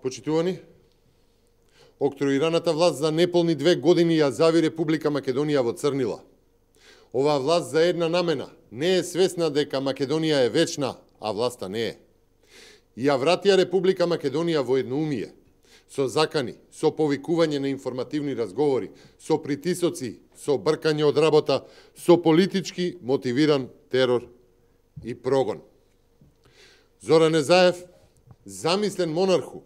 Почитувани, октроираната власт за неполни 2 години ја зави Република Македонија во црнила. Оваа власт за една намена не е свесна дека Македонија е вечна, а власта не е. Ја вратија Република Македонија во едноумие, со закани, со повикување на информативни разговори, со притисоци, со бркање од работа, со политички мотивиран терор и прогон. Зоран Езаев, замислен монарху,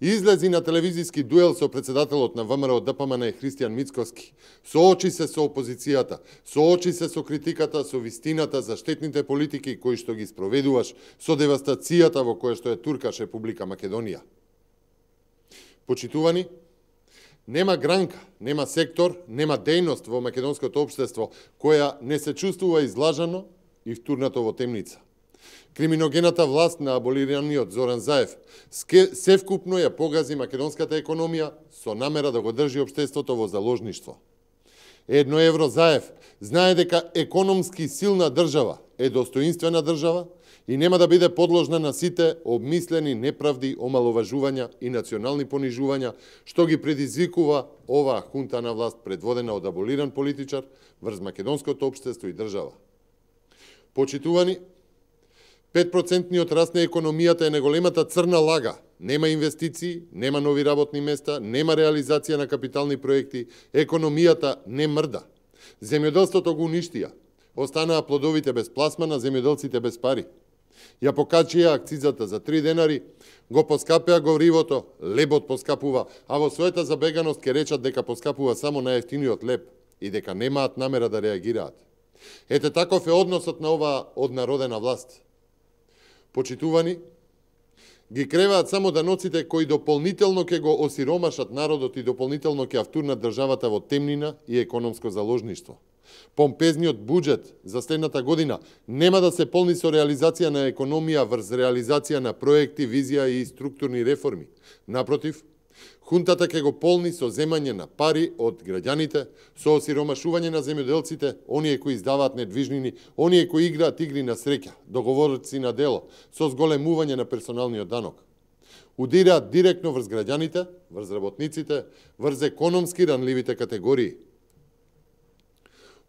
излези на телевизиски дуел со председателот на ВМРО ДПМН Христијан Мицкоски, соочи се со опозицијата, соочи се со критиката, со вистината за штетните политики кои што ги спроведуваш, со девастацијата во која што ја туркаш Република Македонија. Почитувани, нема гранка, нема сектор, нема дејност во македонското општество која не се чувствува излажано и втурнато во темница. Криминогената власт на аболираниот Зоран Заев севкупно ја погази македонската економија со намера да го држи општеството во заложништво. Едно евро Заев знае дека економски силна држава е достоинствена држава и нема да биде подложна на сите обмислени неправди, омаловажувања и национални понижувања што ги предизвикува оваа хунта на власт предводена од аболиран политичар врз македонското општество и држава. Почитувани, 5% раст на економијата е неголемата црна лага. Нема инвестиции, нема нови работни места, нема реализација на капитални проекти, економијата не мрда. Земјоделството го уништија. Останаа плодовите без пласмана, земјоделците без пари. Ја покачија акцизата за 3 денари, го поскапеа горивото, лебот поскапува, а во својата забеганост ке речат дека поскапува само најефтиниот леб и дека немаат намера да реагираат. Ете таков е односот на оваа однародена власт. Почитувани, ги креваат само даноците кои дополнително ќе го осиромашат народот и дополнително ќе втурнат државата во темнина и економско заложништво. Помпезниот буџет за следната година нема да се полни со реализација на економија врз реализација на проекти, визија и структурни реформи. Напротив, хунтата ќе го полни со земање на пари од граѓаните, со осиромашување на земјоделците, оние кои издаваат недвижнини, оние кои играат игри на среќа, договорци на дело, со зголемување на персоналниот данок. Удираат директно врз граѓаните, врз работниците, врз економски ранливите категории.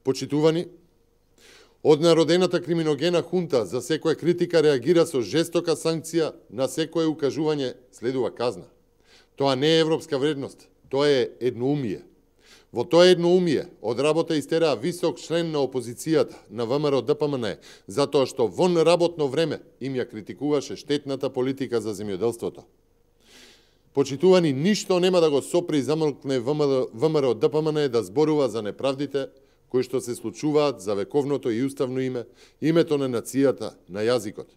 Почитувани, однародената криминогена хунта за секоја критика реагира со жестока санкција, на секое укажување следува казна. Тоа не е европска вредност, тоа е едноумие. Во тоа едноумие од работа истераа висок член на опозицијата на ВМРО ДПМН, затоа што во работно време им ја критикуваше штетната политика за земјоделството. Почитувани, ништо нема да го сопри и замлкне ВМРО ДПМН да зборува за неправдите кои што се случуваат за вековното и уставно име, името на нацијата, на јазикот.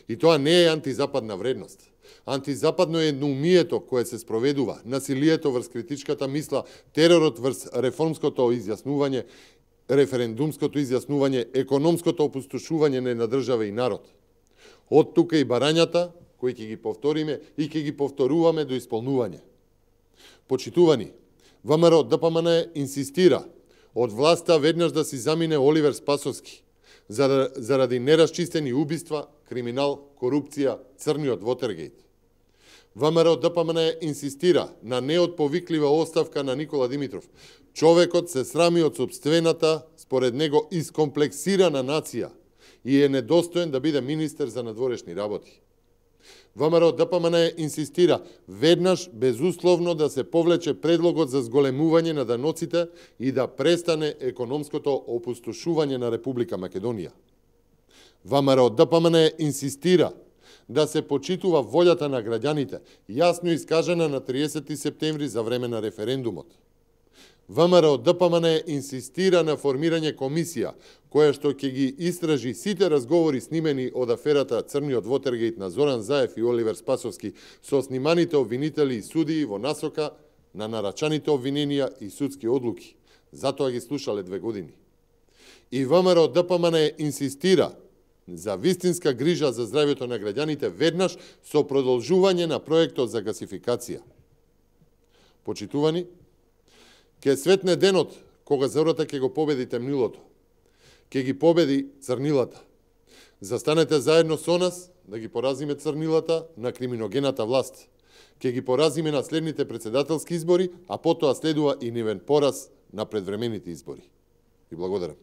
И тоа не е антизападна вредност. Антизападно е едноумието кое се спроведува, насилието врз критичката мисла, теророт врз реформското изјаснување, референдумското изјаснување, економското опустошување на држава и народ. Од тука и барањата, кои ќе ги повториме и ќе ги повторуваме до исполнување. Почитувани, ВМРО ДПМН инсистира од власта веднаш да си замине Оливер Спасовски, заради нерасчистени убиства, криминал, корупција, црниот Вотергејт. ВМРО ДПМН инсистира на неотповиклива оставка на Никола Димитров. Човекот се срами од сопствената, според него, искомплексирана нација и е недостоен да биде министер за надворешни работи. ВМРО ДПМН инсистира веднаш безусловно да се повлече предлогот за зголемување на даноците и да престане економското опустошување на Република Македонија. ВМРО ДПМН инсистира да се почитува волјата на граѓаните, јасно искажана на 30 септември за време на референдумот. ВМРО ДПМН инсистира на формирање комисија која што ќе ги истражи сите разговори снимени од аферата Црниот Вотергејт на Зоран Заев и Оливер Спасовски со сниманите обвинители и судии во насока на нарачаните обвиненија и судски одлуки. Затоа ги слушале 2 години. И ВМРО ДПМН инсистира за вистинска грижа за здравјето на граѓаните веднаш со продолжување на проектот за гасификација. Почитувани, ке светне денот кога зората ќе го победи темнилото, ќе ги победи црнилата. Застанете заедно со нас да ги поразиме црнилата на криминогената власт. Ке ги поразиме на следните председателски избори, а потоа следува и нивен пораз на предвремените избори. И благодарам.